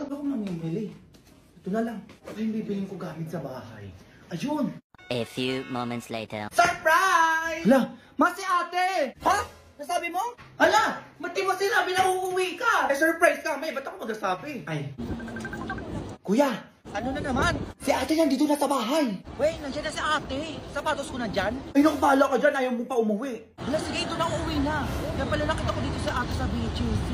talaga ako mamimili. Ito na lang. Ito yung bibiling ko gamit sa bahay. Ayun! A few moments later. Surprise! Hala, masi ate! Ha? Nasabi mo? Hala, ba't di mo sinabi na uuwi ka? Eh, surprise ka, may. Ba't ako magsasabi? Ay. Kuya! Ano na naman? Si ate nandito na sa bahay. Wait, nandiyan na si ate. Sapatos ko nandyan. Ay, naku, bahala ka dyan. Ayaw mo pa umuwi. Wala, sige, ito na uuwi na. Kaya pala nakita ko dito si ate sa BHC.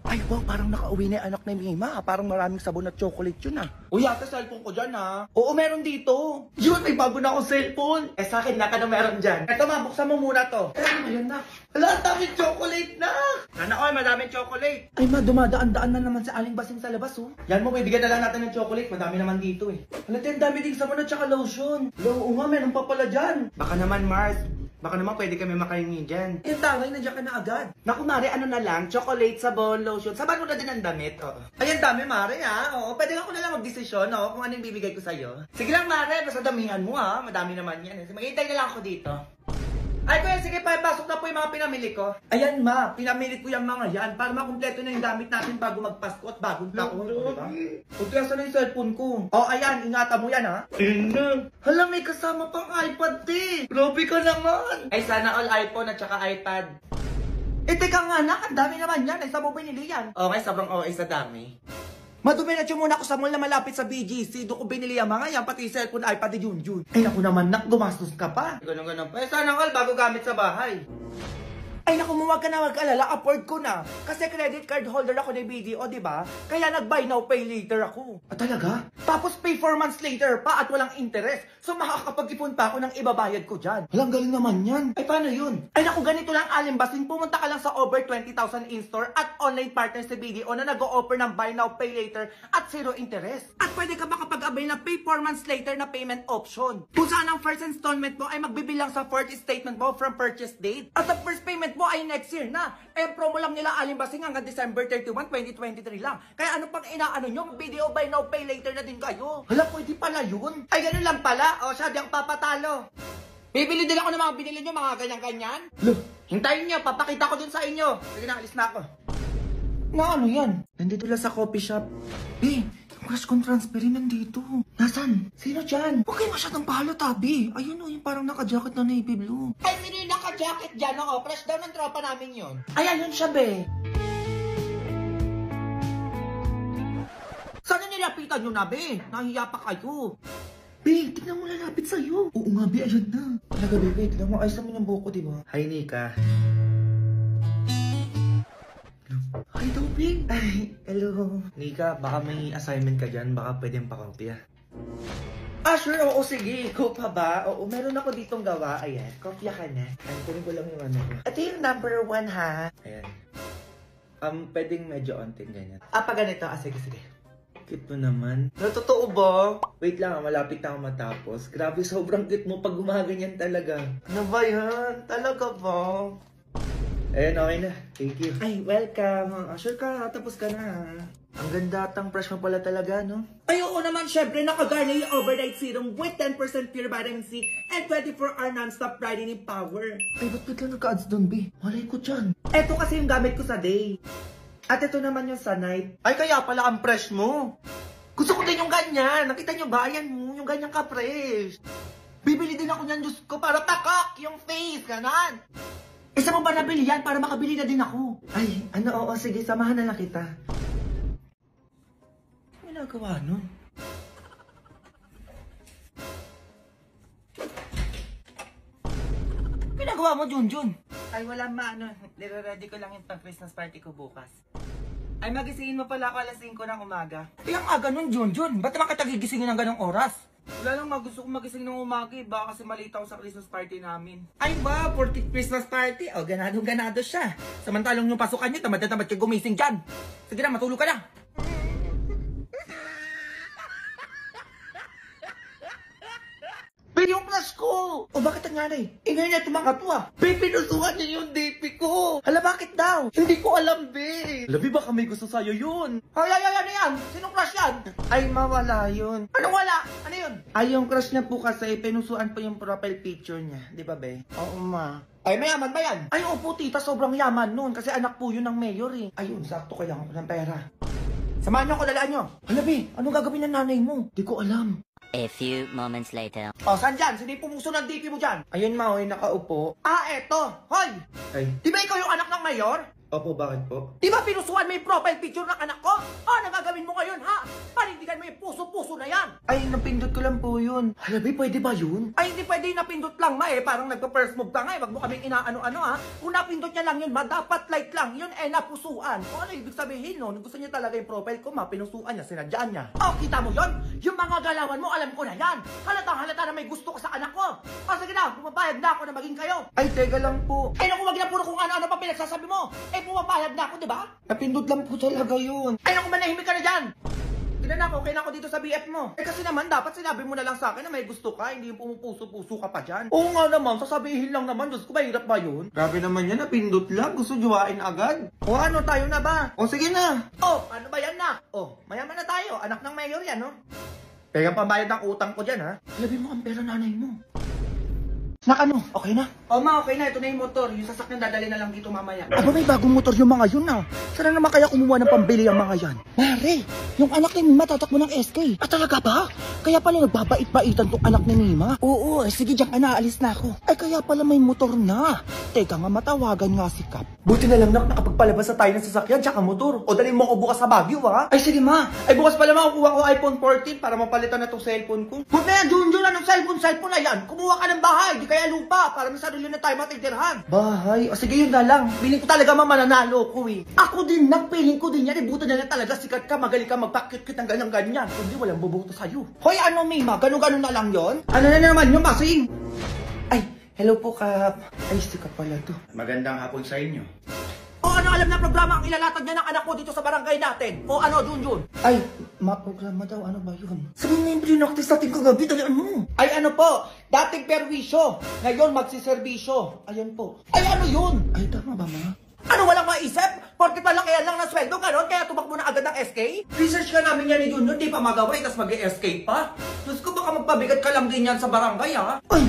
Ay, wow, parang nakauwi na yung anak ni Mima. Parang maraming sabon at chocolate yun ah. Uy, ate, cellphone ko dyan ah. Oo, meron dito. Yun, may bago na akong cellphone. Eh, sa akin, naka na meron dyan. Eto ma, buksan mo muna to. Eh, ano yan na? Hala, ang daming chocolate na. Sana all, madaming chocolate. Ay ma, dumadaan-daan na naman sa aling basing sa labas oh. Yan mo, bibigyan na lang natin ng chocolate. Madami naman dito eh. Hala, ang dami ding sabon at saka lotion. Oo nga, meron pa pala dyan. Baka naman, Mars. Baka naman pwede kami makahingi dyan. Yung tangay, nandiyan ka na agad. Naku, Mare, ano na lang, chocolate, sabon, lotion. Saban mo na din ang damit, oo. Ay, ang dami, Mare, ha? Oo, pwede ako na lang magdesisyon, oo, kung ano yung bibigay ko sa'yo. Sige lang, Mare, basta damihan mo, ha? Madami naman yan. Maghihintay na lang ako dito. Ay, kuya, sige pa, pasok na po yung mga pinamili ko. Ayan, ma, pinamili ko yung mga yan para makumpleto na yung gamit natin bago magpasko at bagong taon. Diba? O, kaya saan yung cellphone ko? O, ayan, ingatan mo yan, ha? Ayun. Hala, may kasama pang iPad, eh. Grabe ka naman. Ay, sana all iPhone at saka iPad. Eh, teka nga, anak, ang dami naman yan. Ay, saan mo binili yan? Okay, sobrang okay sa dami. Maduminatyo muna ako sa mall na malapit sa BGC. Doon ko binili ang mga yan, pati cellphone, iPad ni Junjun. Ay naku naman, nak, gumastos ka pa. Ganun pa. Eh, sana all bago gamit sa bahay. Ay naku, huwag ka na mag-alala, afford ko na. Kasi credit card holder ako ni BDO, di ba? Kaya nag-buy now, pay later ako. Ah, talaga? Tapos pay 4 months later pa at walang interest. So makakapag-ipon pa ako ng ibabayad ko dyan. Walang galing naman yan. Ay, paano yun? Ay naku, ganito lang, Alimbasing. Pumunta ka lang sa over 20,000 in-store at online partner sa BDO na nag-o-offer ng buy now, pay later at zero interest. At pwede ka makapag-avail ng pay 4 months later na payment option. Kung saan ang first installment mo ay magbibilang sa fourth statement mo from purchase date. At ang first payment mo ay next year na. Eh, promo lang nila Alimbasing hanggang December 31, 2023 lang. Kaya ano pang inaano nyo? BDO buy now, pay later na din kayo. Hala, pwede pala yun. Ay, ganun lang pala. O, siya, di ang papatalo. Bibili din ako ng mga binili nyo, mga ganyan-ganyan. Look, hintayin nyo, papakita ko dun sa inyo. Sige na, alis na ako. Na ano yan? Nandito lang sa coffee shop. Eh, yung crush kong transferin nandito. Nasaan? Sino dyan? Huwag kayo masyadong palo, Tabi. Ayun o, yung parang naka-jacket na navy blue. Ay, sino yung naka-jacket dyan? Oo, crush daw ng tropa namin yun. Ay, ayun siya, be. Sana nilapitan nyo na, be. Nahiya pa kayo. Be, tignan mo lalapit sa'yo. Oo nga, be, ayun na. Talaga, be, tignan mo, ayos naman yung buhok ko, diba? Hi, Nika. Hi, Dobing! Ay, hello. Nika, baka may assignment ka dyan. Baka pwedeng pakopya. Ah, sure. Oo, sige. Ikaw pa ba? Oo, meron ako ditong gawa. Ayan, kopya ka na. Ay, kunin ko lang yung ano ko. Ito yung number 1, ha? Ayan. Pwedeng medyo ontin ganyan. Ah, pa ganito. Ah, sige, sige. Cute mo naman. No, totoo ba? Wait lang, malapit na ako matapos. Grabe, sobrang cute mo pag gumaganyan talaga. Ano ba yan? Talaga ba? Ayun, okay na. Thank you. Ay, welcome. Sure ka, tapos ka na. Ang ganda at ang fresh mo pala talaga, no? Ay, oo naman, syempre, nakagarni yung overnight serum with 10% pure vitamin C and 24-hour non-stop brightening power. Ay, ba't lang nagka-ads doon, B? Malay ko dyan. Eto kasi yung gamit ko sa day. At ito naman yung sa night. Ay, kaya pala ang fresh mo. Gusto ko din yung ganyan. Nakita nyo ba? Ayan mo, yung ganyan ka-fresh. Bibili din ako niyan, Diyos ko, para takak yung face, ganan. Isa mo ba nabili yan para makabili na din ako? Ay, ano, oo, sige, samahan na lang kita. Ano ginagawa nun? Ginagawa mo, Junjun? Ay, wala ma, ano, nire-ready ko lang yung pang-Christmas party ko bukas. Ay, magisingin mo pala ako alas 5 ng umaga. Ay, ang aga nun, Junjun. Ba't naman kita gigisingin ng ganong oras? Wala lang, gusto ko magising ng umaga eh. Baka kasi malita ako sa Christmas party namin. Ay ba, 40th Christmas party? O, ganado-ganado siya. Samantalong yung pasukan niyo, tamad na tamad kayo gumising dyan. Sige na, matulog ka na. Pero yung crush ko! O bakit nangyari? Ngayon niya tumakato ah. Be, pinusuhan niya yung DP ko. Hala, bakit daw? Hindi ko alam, be. Labi, baka may gusto sa'yo yun. Ay, ano yan? Sinong crush yan? Ay, mawala yun. Anong wala? Ano yun? Ay, yung crush niya po kasi, pinusuan po yung profile picture niya. Di ba, be? Oo, ma. Ay, mayaman ba yan? Ay, opo, tita, sobrang yaman nun. Kasi anak po yun ng mayor eh. Ayun, sakto kaya ako ng pera. Samahan niyo ako, dalaan niyo. Hala, Bi, anong gagawin ng nanay mo? Di ko alam. A few moments later. O, saan dyan? Sino yung pumuso ng DP mo dyan? Ayun, ma, hoy, nakaupo. Ah, eto. Hoy! Ay. Di ba ikaw yung anak ng mayor? Opo, bakit po? Di ba pinusuan mo yung profile picture ng anak ko? Ano gagawin mo ngayon, ha? Panindigan mo yung puso-puso na yan. Ay, napindot ko lang po yun. Hala, Bi, pwede ba yun? Ay, hindi pwede yung napindot lang, ma, eh. Parang nagpa-first move ka nga, eh. Wag mo kaming inaano-ano, ha? Kung napindot niya lang yun, ma, dapat light lang. Yun, eh, napusuan. O ano ibig sabihin, no? Gusto niya talaga yung profile ko, ma, pinusuan niya, sinadyaan niya. Oh, kita mo yun? Yung mga galawan mo, alam ko na yan. Halata na may gusto ko sa anak ko. O, sige na, pumapayag na ako na maging kayo. Ay, teka lang po. Eh, naku, wag na puro kung ano-ano pa pinagsasabi mo. Eh, pumapayag na ako, di ba? Napindot lang po talaga yun. Ay, naku, manahimik ka na dyan. Tignan ako, okay na ako dito sa BF mo. Eh, kasi naman, dapat sinabi mo na lang sa akin na may gusto ka, hindi yung pumupuso-puso ka pa dyan. Oo nga naman, sasabihin lang naman. Diyos ko, mahirap ba yun? Grabe naman yan, napindot lang. Gusto juwain agad. O ano, tayo na ba? O, sige na. O, ano ba yan na? O, mayaman na tayo. Anak ng mayor yan, no? Kaya pambayad ng utang ko dyan, ha? Labi mo ang pera nanay mo. Ano? Okay na? O ma, okay na. Ito na yung motor. Yung sasakyan dadali na lang dito mamaya. Aba, may bagong motor yung mga yun, ah. Sana naman kaya kumuha ng pambili ang mga yan? Mare, yung anak ni Mima tatakbo ng SK. Ah, talaga ba? Kaya pala nagbabait-baitan tong anak ni Mima? Oo, sige dyan ka na. Alis na ako. Ay, kaya pala may motor na. Teka nga, matawagan nga si Kap. Buti na lang nakapagpalabas na tayo ng sasakyan tsaka motor. O dalhin mo ako bukas sa Baguio, ha? Ay, sige ma. Ay, bukas pala makukuha ko iPhone 14 para mapalitan na tong cellphone ko. Huwag na yan, Junjun. Anong cellphone na yan? Kumuha ka ng bahay. Di kaya lupa para may sarili na tayo matitirhan. Bahay? O sige, yun na lang. Piling ko talaga mananalo ko, eh. Ako din, nagpiling ko din yan. Ibuto na lang talaga. Sikat ka, magaling ka, magpakit-kit ng ganyan-ganyan. Kundi walang bubuto sa'yo. Hoy, ano, Mima? Ganun-ganun na lang yon? Ano na naman yung masing? Ay, hello po, Kap. Ay, sikat pala to. Magandang hapon sa inyo. O ano alam na programa ang ilalatag niya ng anak ko dito sa barangay natin? O ano, Junjun? Ay, ma-programa daw. Ano ba yun? Sabihin mo yung pinaktis natin kagabi. Dalian mo. Ay, ano po? Dating perwisyo. Ngayon, magsiservisyo. Ayan po. Ay, ano yun? Ay, tama ba, ma? Ano, walang maisip? Porque palakihan lang ng sweldo, ganon? Kaya tumakbo na agad ng SK? Research ka namin yan ni Junjun, di pa magaway, tas mag-escape pa? Diyos ko, baka magpabigat ka lang din yan sa barangay, ha? Ay,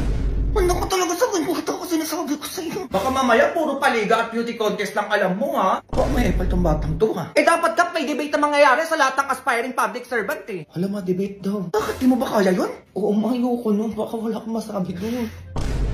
wala ka talaga sa bunuto ko sinasabi ko sa'yo. Baka mamaya puro paliga at beauty contest lang alam mo, ha? Baka may epal tong batang to, ha? Eh, dapat ka may debate na mangyayari sa lahat ng aspiring public servant, eh. Alam mo, debate daw. Bakit di mo ba kaya yun? Oo, ayoko nun. Baka wala kang masabi doon.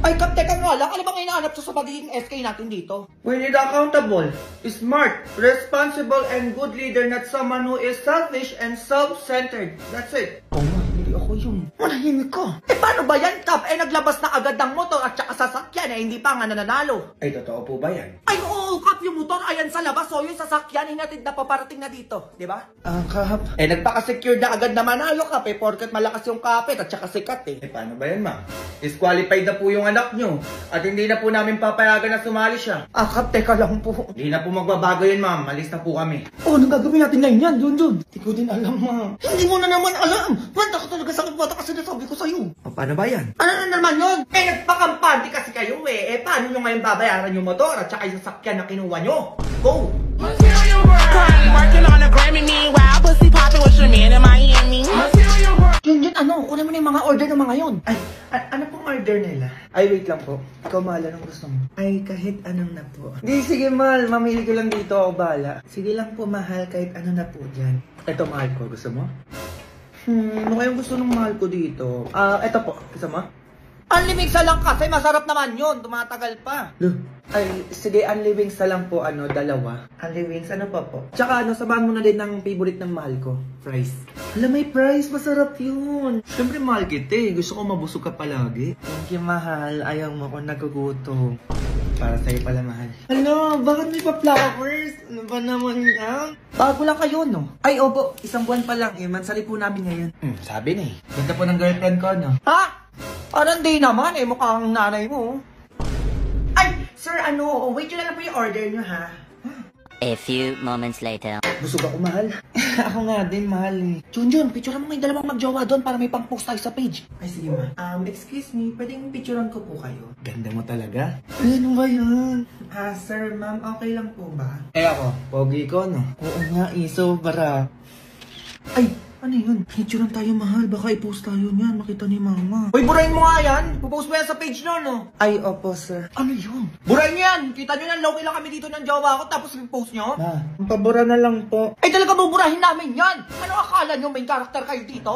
Ay, Kap, teka nga lang. Ano bang inaanap sa pagiging SK natin dito? We need accountable, smart, responsible, and good leader, not someone who is selfish and self-centered. That's it. Oo nga, hindi ako yun. Manahimik ka. Eh, paano ba yan, Kap? Eh, naglabas na agad ng motor at saka sasakyan, eh, hindi pa nga nananalo. Ay, totoo po ba yan? Ay, oo, Kap, yung motor, ayan sa labas, o yung sasakyan, hinatid na paparating na dito, di ba? Kap. Eh, nagpaka-secure na agad na manalo, Kap, eh, porket malakas yung kapit at saka sikat, eh. Eh, paano ba yan, ma'am? Disqualified na po yung anak nyo. At hindi na po namin papayagan na sumali siya. Kap, teka lang po. Hindi na po magbabago yun, ma'am. Malis na po kami. Oh, anong gagawin natin ngayon yan, Junjun? Hindi ko din alam, ma. Hindi mo na naman alam. Manda ka talaga sa bata kasi nasabi ko sa'yo. O, paano ba yan? Ano na naman yun? Eh, nagpakampante kasi kayo, eh. Eh, paano nyo ngayon babayaran yung motor at saka yung sasakyan na kinuha nyo? Go! Working on a Grammy, meanwhile, pussy popping with your man in Miami. Junjun, ano? Kunin mo na yung mga order ng mga yun. Ay, ano pong order nila? Ay, wait lang po. Ikaw, mahal, anong gusto mo? Ay, kahit anong na po. Di, sige, mahal. Mamili ko lang dito. Ako bahala. Sige lang po, mahal. Kahit ano na po dyan. Ito, mahal ko. Gusto mo? Ano kayong gusto ng mahal ko dito? Ito po. Gusto mo? Unli-wings na lang kasi. Masarap naman yun. Tumatagal pa. Ay, sige, unli-wings na lang po. Dalawa. Unli-wings, ano pa po? Tsaka sabahan mo na din ng favorite ng mahal ko. Fries. Alam, may fries. Masarap yun. Siyempre, mahal kita eh. Gusto ko mabusog ka palagi. Thank you, mahal. Ayaw mo kung nagugutom. Para sa'yo pala, mahal. Hello, bakit may pa-flowers? Ano ba naman yan? Bago lang kayo, no? Ay, opo. Isang buwan pa lang. Mansari po namin ngayon. Sabi na eh. Ganda po ng girlfriend ko, no? Ha? Parang di naman. Mukhang nanay mo. Ay, sir, wait nyo lang po yung order nyo, ha? A few moments later. Busog ako, mahal. Ako nga din, mahal eh. Junjun, picturean mo may dalawang magjowa doon para may pang-post tayo sa page. Ay, sige ma. Excuse me, pwedeng picturean ko po kayo? Ganda mo talaga. Ano ba yun? Sir, ma'am, okay lang po ba? Eh ako, pogi ko, no? Oo nga, sobra. Ay, Ano yun? Picture tayo, mahal. Baka i-post tayo niyan. Makita ni mama. Uy, burahin mo nga yan. Pupost mo yan sa page nyo, no? Ay, opo, sir. Ano yun? Burahin nyo yan. Kita nyo yan, low lang kami dito ng jowa ko, tapos i-post nyo? Ma, pabura na lang po. Ay, talaga buburahin namin yan. Ano akala nyo, main character kayo dito?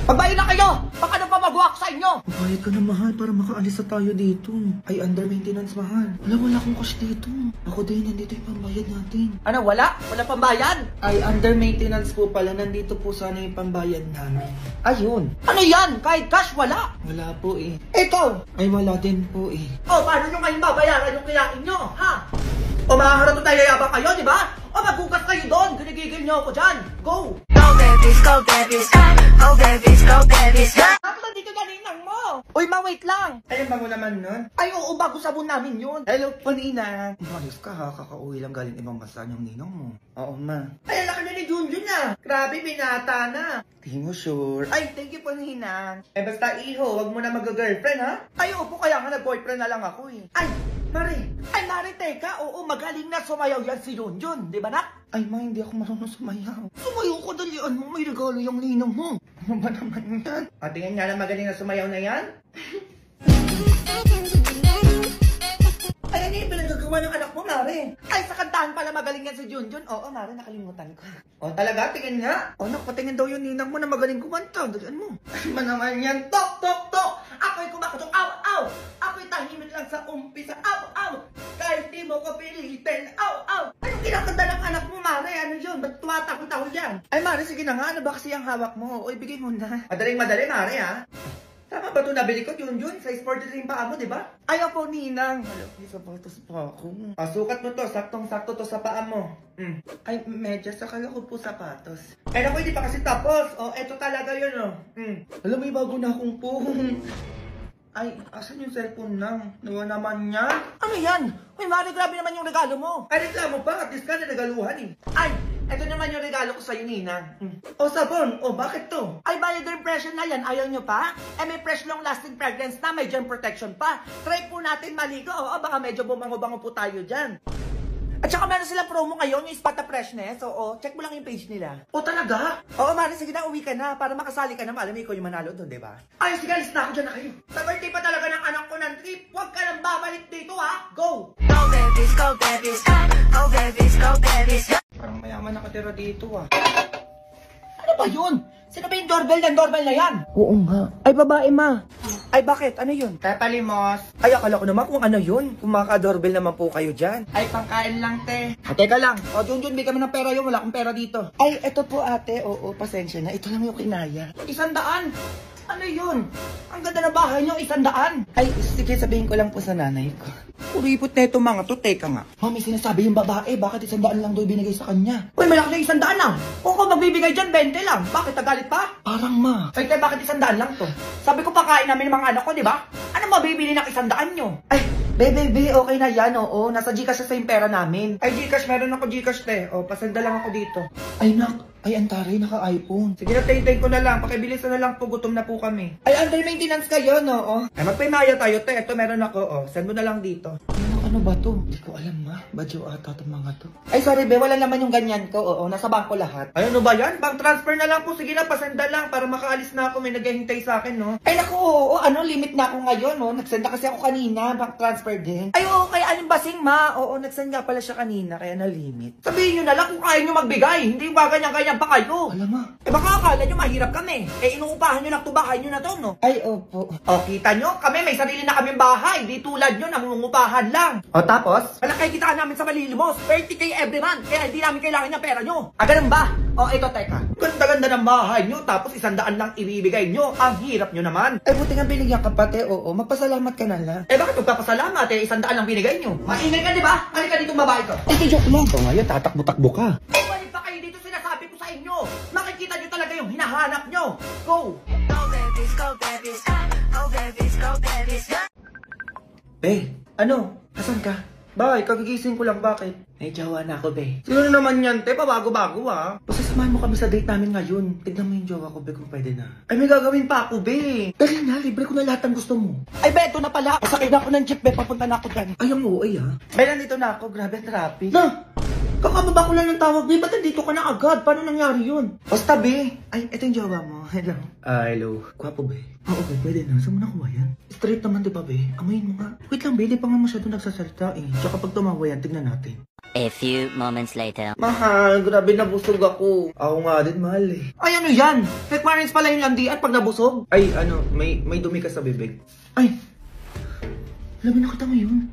Pagbayin na kayo. Baka na pa mag-walk sa inyo. Bayad ka na, mahal, para makaalis na tayo dito. Ay, under maintenance, mahal. Wala akong cash dito. Ako din, nandito yung pambayad natin. Ano, wala? Wala pambayan? Ay, under maintenance po pala. Nandito po sana yung pambayad namin. Ayun. Ano yan? Kahit cash, wala. Wala po eh. Ikaw. Ay, wala din po eh. O, paano nyo ngayon babayaran yung kinain nyo, ha? O, makakaroon tayo yabang kayo, di ba? O, magbukas kayo doon. Ginigigil nyo ako dyan. Go! Go babies, go babies, go babies, go babies. Bakit nandito na ninang mo? Uy, ma, wait lang. Ay, ang bago naman nun. Ay, oo, bago sabon namin yun. Hello po, Nina. Umayos ka ha, kakauwi lang galing ibang bansa yung ninong mo. Oo, ma. Ay, laki na ni Junjun na. Grabe, binata na. Di mo sure. Ay, thank you po, Nina. Eh, basta iho, wag mo na mag-girlfriend ha. Ay, opo, kaya nga nag-boyfriend na lang ako eh. Ay, Mari. Ay, Mari, teka. Oo, magaling na sumayaw yan si Junjun. Di ba, nak? Ay, ma, hindi ako marunong sumayaw. Sumayaw ko, dalian mo. May regalo yung ninong mo. Ano ba naman yan? At tingin nga na magaling na sumayaw na yan. Ay, ano yung pinagagawa ng anak mo, Mari? Ay, sa kantahan pala magaling yan si Junjun. Oo, Mari, nakalimutan ko. O, talaga? Tingin nga. O, nakapatingin daw yung ninang mo na magaling kumanta. Dalian mo. Ay, ba naman yan? Tok, tok, tok! Ako'y kumakatok, aw, aw! Ako'y tahimik lang sa umpisa, aw, aw! Kahit di mo ko pilitin, aw, aw! Anong kinakanta ng anak mo, Mare? Ano yun? Ba't tumatakot-takot yan? Ay, Mare, sige na nga. Ano ba kasi ang hawak mo? O, ibigay mo na. Madaling-madali, Mare, ha? Tama ba ito nabili ko, Junjun? Size 43 yung paa mo, di ba? Ayaw po, Ninang. May sapatos pa ako. Pasukat mo to, saktong-sakto to sa paa mo. Ay, medyas, akala ko po sapatos. Ay, naku, hindi pa kasi tapos. O, eto talaga yun, o. Alam, may bago na akong phone. Ay, asan yung cellphone lang? Nawa naman yan. Ano yan? Uy, Mare, grabe naman yung regalo mo. Ay, reklamo pa, at least ka na nagaluhan eh. Ay, eto naman yung regalo ko sa'yo, Ninang. O, sabon, o, bakit to? Ay, valid impression na yan. Ayaw nyo pa? Eh, may fresh long-lasting fragrance na, may germ protection pa. Try po natin maligo. Oo, baka medyo bumango-bango po tayo dyan. At saka meron sila promo ngayon, yung Spot the Freshness. Oo, check mo lang yung page nila. O, talaga? Oo, Mari, sige na, uwi ka na para makasali ka na. Alam mo, ikaw yung manalo doon, di ba? Ay, sige, alis na ako dyan na kayo. Sa birthday pa talaga ng anak ko ng trip. Huwag ka nang babalik dito, ha? Go! Go babies, go babies, go babies, go babies. Parang mayaman nakatira dito ah. Ano ba yun? Sino ba yung doorbell ng doorbell na yan? Oo nga. Ay, babae, ma. Ay, bakit? Ano yun? Pepa Limos. Ay, akala ko naman kung ano yun. Kung maka-doorbell naman po kayo dyan. Ay, pangkain lang, te. Teka lang. O, Junjun, may kami ng pera yun. Wala akong pera dito. Ay, eto po ate. Oo, pasensya na. Ito lang yung kinaya. 100? Ano yun? Ang ganda ng bahay niyo, 100. Ay, sige, sabihin ko lang po sa nanay ko. Kuripot na ito mga to, teka nga. Mami, sinasabi yung babae, bakit 100 lang daw binigay sa kanya? Uy, malaki na 100 lang. Kung ako magbibigay dyan, 20 lang. Bakit nagalit pa? Parang ma. Ay, tayo, bakit 100 lang to? Sabi ko pakain namin ng mga anak ko, di ba? Ano mabibili ng 100 nyo? Ay, baby, okay na yan, oo. Nasa Gcash sa yung pera namin. Ay, Gcash, meron ako Gcash, te. O, pasenda lang ako dito. Ay, nak. Ay, antari, naka-iPhone. Sige na, tay ko na lang. Pakibilisan na lang po, gutom na po kami. Ay, under maintenance kayo, no? Oh. Ay, magpaymaya tayo, te. Ito meron ako, o. Send mo na lang dito. Ano ba to? Hindi ko alam, ma. Badyo ata itong mga to. Ay, sorry, be. Wala naman yung ganyan ko, oo. Nasa bangko lahat. Ay, ano ba yan? Bank transfer na lang po. Sige na, pasenda lang para makaalis na ako. May naghihintay sa akin, no? Ay, naku, oo. Ano, limit na ako ngayon, no? Nagsenda kasi ako kanina. Bank transfer din. Ay, oo. Kaya anong basing, ma? Oo, nagsend nga pala siya kanina. Kaya na-limit. Sabihin nyo na lang kung kaya nyo magbigay. Hindi ba ganyan-ganyan pa kayo? Alam, ma. Eh, baka akala nyo mahirap kami. Eh, inuupahan nyo lang to bahay nyo na to, no? Ay, opo. O, kita nyo? Kami may sarili na kaming bahay. Di tulad nyo, nangungupahan lang. O, tapos? Malaki kitaan namin sa Malilimos. 30K every month. Kaya hindi namin kailangan ng pera nyo. Ah, ganun ba? O, ito, teka. Ganda-ganda ng bahay nyo. Tapos 100 lang ibibigay nyo. Ang hirap nyo naman. Ay, buti nga binigyan ka pati, oo. Magpasalamat ka na lang. Eh, bakit magpapasalamat? Eh, 100 lang binigay nyo. Maingay ka, di ba? Halika dito, babae ko. Ay, joke lang. Ito ngayon, tatakbo-takbo ka. Eh, balik pa kayo dito, sinasabi ko sa inyo. Makikita nyo talaga yung hinahanap nyo. Go! Go babies, go babies, go babies, go babies. Be, ano? Asan ka? Bakit? Kagigising ko lang, bakit? May jowa na ako, be. Sino na naman yan, te? Pabago-bago, ah. Basta samahan mo kami sa date namin ngayon. Tignan mo yung jowa ko, be, kung pwede na. Ay, may gagawin pa ako, be. Dali na, libre ko na lahat ng gusto mo. Ay, be, ito na pala. Pasakay na ako ng jeep, be. Papunta na ako dyan. Ay, ang uay, ah. Be, nandito na ako. Grabe ang traffic. Na! Kakababa ko lang ng tawag, babe. Ba't nandito ka na agad? Paano nangyari yun? Basta, babe. Ay, ito yung jowa mo. Hello. Hello. Gwapo, babe. Oo, babe. Pwede na. Saan mo nakuha yan? Straight naman, di ba, babe? Amayin mo nga. Wait lang, babe. Di pa nga masyado nagsasalita eh. Tsaka pag tumawa yan, tignan natin. A few moments later. Mahal, grabe nabusog ako. Ako nga din, mahal eh. Ay, ano yan? Requirements pala yung landian pag nabusog. Ay, ano, may dumi ka sa bibig. Ay, labi na kita ngayon.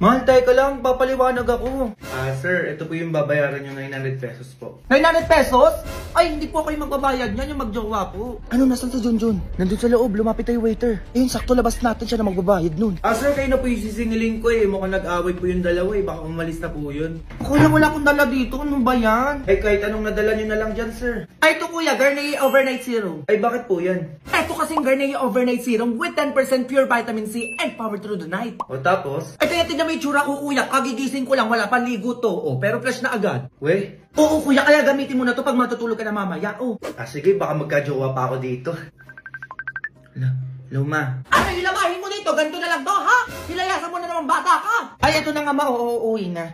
Mahal, tayo ka lang, papaliwanag ako. Sir, ito po yung babayaran nyo 900 pesos po. 900 pesos? Ay, hindi po kayo magbabayad niyan, yung magjowa po. Ano, nasan si Junjun? Nandun sa loob, lumapit tayo waiter. Ayun, sakto labas natin siya na magbabayad nun. Sir, kayo na po yung sisingiling ko eh. Mukhang nag-away po yung dalawa eh. Baka umalis na po yun. Kuya, wala akong dala dito. Ano ba yan? Ay, kahit anong nadala nyo na lang dyan, sir. Ay, ito kuya, Garnier Overnight Serum. Ay, bakit po yan? Ito kasing Garnier Overnight Serum with 10% pure vitamin C and power through the night. O tapos? Ay, kaya tignan mo yung tsura ko kuya. Kagigising ko lang, wala pang ligo to. Oh, pero fresh na agad. We? Oo kuya, kaya gamitin mo na to pag matutulog ka na mamaya. Oh. Sige, baka magka-jowa pa ako dito. Luma. Ano hilamahin mo dito? Ganito na lang to, ha? Hilayasan mo na naman bata ka. Ay, ito na nga ma, uuwi na.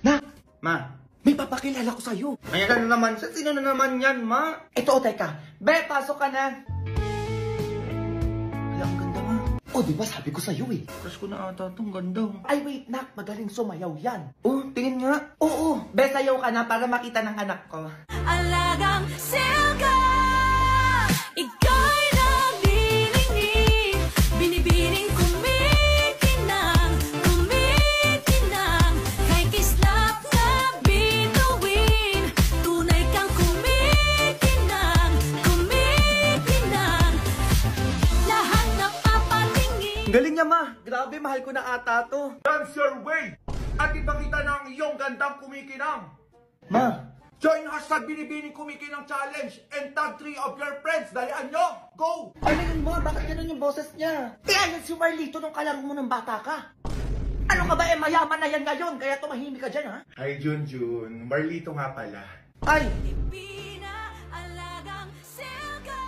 Na, Ma. may papakilala ko sa'yo. Ay, ano naman? Sino na naman yan, ma? Ito, teka. Be, pasok ka na. Wala, ang ganda nga. O, di ba sabi ko sa'yo eh. Crush ko na ata itong ganda. Ay, wait, nak. Magaling sumayaw yan. Oh, tingin nga. Oo, be, sayaw ka na para makita ng anak ko. Alagang silka, ika'y nabinigin, binibining kumikinang, kay kislap na bituin, tunay kang kumikinang, lahat na papatingin. Galing niya, ma. Grabe, mahal ko na ata to. Dance your way! At ipakita ng iyong gandang kumikinang! Ma. Join hashtag Binibining Kumikinang Challenge and tag 3 of your friends. Dalian nyo! Go! Ano yun mo? Bakit ganun yung boses niya? Eh, ayan si Marlito nung kalaro mo ng bata ka. Ano ka ba, eh, mayaman na yan ngayon, kaya tumahimik ka dyan, ha? Ay, Junjun. Marlito nga pala. Ay! Alagang silka.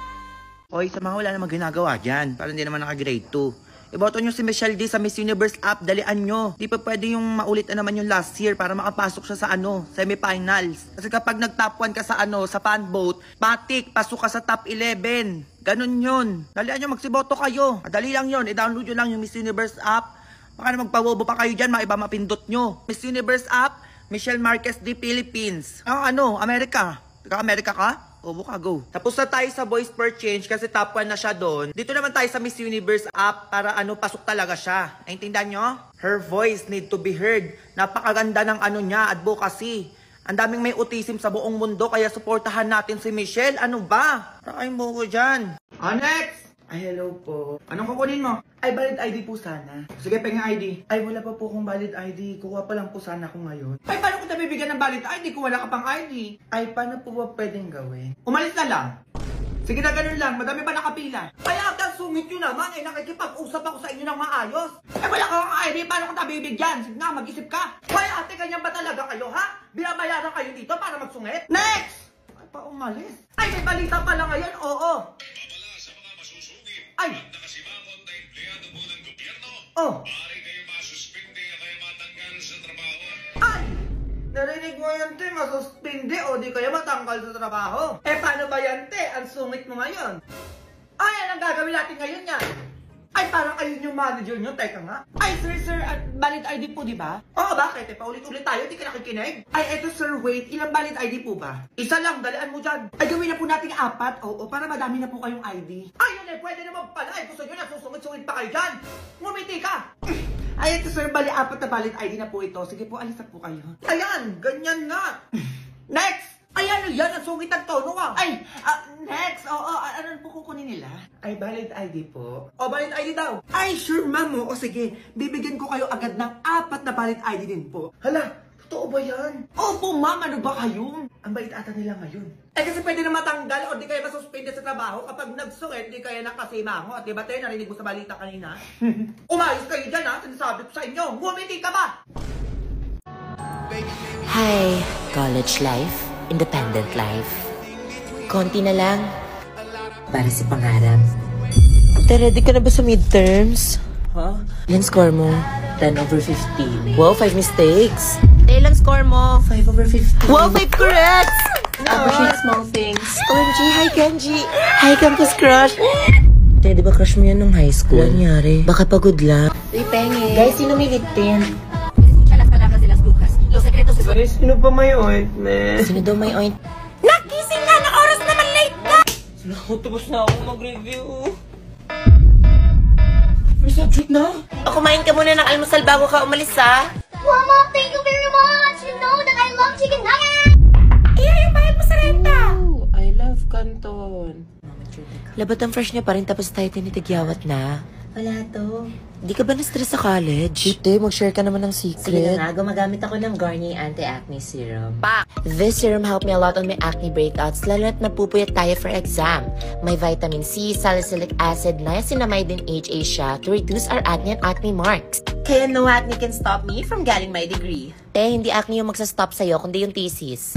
Hoy, sa mga wala namang ginagawa dyan, para hindi naman naka-grade 2. Iboto nyo si Michelle D sa Miss Universe app, dalian nyo. Di pa pwede yung maulit na naman yung last year para makapasok siya sa semifinals. Kasi kapag nag-top 1 ka sa sa fan vote, matik, pasok ka sa top 11. Ganun yun. Dalian nyo, magsiboto kayo. Madali lang yun, i-download nyo lang yung Miss Universe app. Baka na magpawobo pa kayo dyan, maiba mapindot nyo. Miss Universe app, Michelle Marquez D Philippines. America. Taga-America ka? O, buka, go. Tapos na tayo sa voice per change kasi top 1 na siya doon. Dito naman tayo sa Miss Universe app para pasok talaga siya. Naintindihan nyo? Her voice need to be heard. Napakaganda ng niya, advocacy. Ang daming may autism sa buong mundo kaya suportahan natin si Michelle. Ano ba? Rakay mo ko dyan. Next! Ay, hello po. Anong kukunin mo? Ay, valid ID po sana. Sige, pengen ID. Ay, wala pa po akong valid ID. Kuha pa lang po sana ako ngayon. Ay, paano ko nabibigyan ng valid ID kung wala ka pang ID? Ay, paano po ba pwedeng gawin? Umalis na lang. Sige na, ganun lang. Madami pa nakapila. Ay, ata, sungit nyo naman. Eh, nakikipag-usap ako sa inyo ng maayos. Ay, wala kang ID. Paano ko nabibigyan? Sige nga, mag-isip ka. Ay, ate, ganyan ba talaga kayo, ha? Binabayaran kayo dito para magsungit? Next! Ay, pa umalis. Ay, may balita pala ngayon. Oo. Ay! Nakasimangot na empleyado po ng gobyerno, Oh! maaari kayo masuspindi o kayo matanggal sa trabaho. Ay! Narinig mo yan, te, masuspindi o di kaya matanggal sa trabaho. Eh, paano ba yan, te? Ang sungit mo ngayon. Ay, anong gagawin natin ngayon yan? Ay, parang ayun yung manager nyo. Teka nga. Ay, sir, valid ID po, di ba? Oo, bakit? Eh, paulit-ulit tayo, di ka nakikinig? Ay, eto, sir, wait. Ilang valid ID po ba? Isa lang, dalian mo dyan. Ay, gawin na po natin 4. Oo, para madami na po kayong ID. Ay, yun eh, pwede naman pala. Ay, gusto nyo na, susungit-sungit pa kayo dyan. Ngumiti ka. Ay, ito, sir, 4 na valid ID na po ito. Sige po, alis na po kayo. Ayan, ganyan nga. Next! Ay, ano yan? Ang sungit ang tono ah. Ay, next. Oo, ano po kukunin nila? Ay, valid ID po. O, valid ID daw. Ay, sure, ma'am. O, sige. Bibigyan ko kayo agad ng 4 na valid ID din po. Hala, totoo ba yan? Opo, ma'am. Ano ba kayo? Ang bait ata nila ngayon. Eh, kasi pwede na matanggal o di kaya masuspende sa trabaho kapag nagsungit, di kaya nakasimango. At di ba tayo, narinig mo sa balita kanina? Umayos kayo dyan, ha? Sinasabi ko sa inyo. Bumiti ka ba? Hi, college life, independent life. Konti na lang para sa pangarap. Ready ka na ba sa midterms? Ha? Yan score mo. 10/15. Wow, 5 mistakes. Ilang score mo? 5 over 50. Wow, 5 correct! Appreciate small things. OMG, hi Kenji! Hi Campus Crush! Te, di ba crush mo yan nung high school? Ano nangyari? Baka pagod lang. Uy, penge. Guys, sino may lip tint? Sino pa may ointment? Sino daw may oint? Nakising na! Na oras naman late ka! Nakutubos na ako mag-review. May subject na? O, kumain ka muna ng almusal bago ka umalis, ha? Mama, thank you very much. You know that I love chicken nuggets. I love Canton. Labat ang fresh niya pa rin tapos tayo tinitigyawat na. Wala to. Di ka ba na-stress sa college? Ite, mag-share ka naman ng Sige secret. na nga, gumagamit ako ng Garnier Anti-Acne Serum. This serum helped me a lot on my acne breakouts, lalo na't nagpupuyat tayo for exam. May vitamin C, salicylic acid, niacinamide, and HA siya to reduce our acne and acne marks. Kaya no acne can stop me from getting my degree. Hindi acne yung magsastop sa'yo, kundi yung thesis.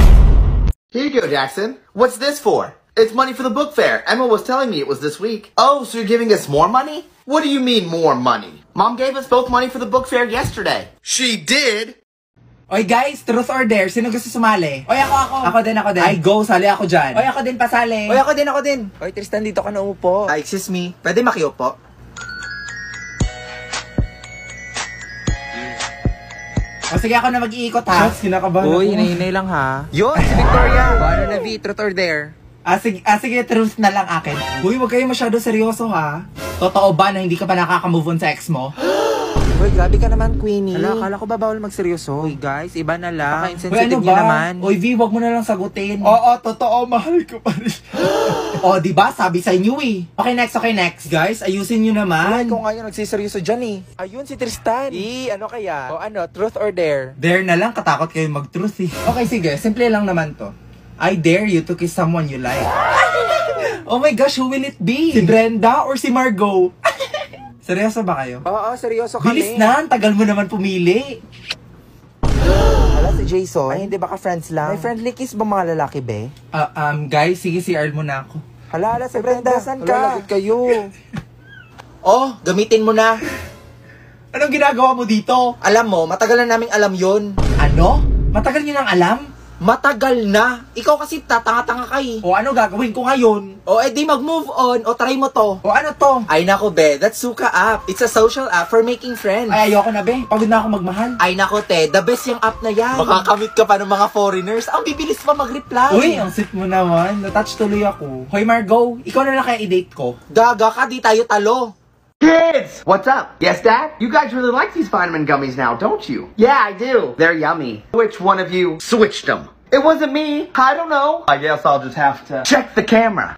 Here you go, Jackson. What's this for? It's money for the book fair. Emma was telling me it was this week. Oh, so you're giving us more money? What do you mean more money? Mom gave us both money for the book fair yesterday. She did? Oy guys, truth or dare? Sino gusto sumali? Oy, ako. Ako din. Ay, go, sali ako dyan. Oy, ako din, pasali. Oy, ako din. Oy, Tristan, dito ka na umupo. Excuse me. Pwede makiupo? O sige, ako na mag-iikot ha. Shots, kinakabahan ako. hinahinay lang ha. Yun, si Victoria. Ano na, V, truth or dare? Sige, truth na lang akin. Uy, wag kayo masyado seryoso ha. Totoo ba na hindi ka pa nakaka-move on sa ex mo? Uy, grabe ka naman, Queenie. Akala ko ba bawal magseryoso? Uy, guys, iba na lang. Uy, Baka-insensitive niya naman. Uy, V, wag mo na lang sagutin. Oo, totoo, mahal ko pa rin. O, diba? Sabi sa inyo eh. Okay, next. Guys, ayusin nyo naman. Kung ngayon nagsiseryoso dyan eh. Ayun, si Tristan. Ano kaya? O ano, truth or dare? Dare na lang, katakot kayo mag-truth eh. Okay, sige, simple lang naman to. I dare you to kiss someone you like. Oh my gosh, who will it be? Si Brenda or si Margot? Seryoso ba kayo? Oo, seryoso kami. Bilis na, ang tagal mo naman pumili. Hala, si Jason. Ay, hindi baka friends lang? May friendly kiss ba mga lalaki, be? Guys, sige, CR muna ako. Hala, si Brenda, saan ka? Lagot kayo. Oh, gamitin mo na. Anong ginagawa mo dito? Alam mo, matagal na naming alam yun. Ano? Matagal niyo nang alam? Matagal na. Ikaw kasi tatanga-tanga ka eh. O ano gagawin ko ngayon? O edi mag-move on. O try mo to. O ano to? Ay nako be, that's Suka app. It's a social app for making friends. Ay, ayoko na be. Pagod na ako magmahal. Ay nako te, the best yung app na yan. Makakamit ka pa ng mga foreigners. Ang bibilis pa mag-reply. Uy, ang sweet mo naman. Natouch tuloy ako. Hoy Margot, ikaw na lang kaya i-date ko. Gaga ka, di tayo talo. Kids! What's up? Yes, Dad? You guys really like these vitamin gummies now, don't you? Yeah, I do. They're yummy. Which one of you switched them? It wasn't me. I don't know. I guess I'll just have to check the camera.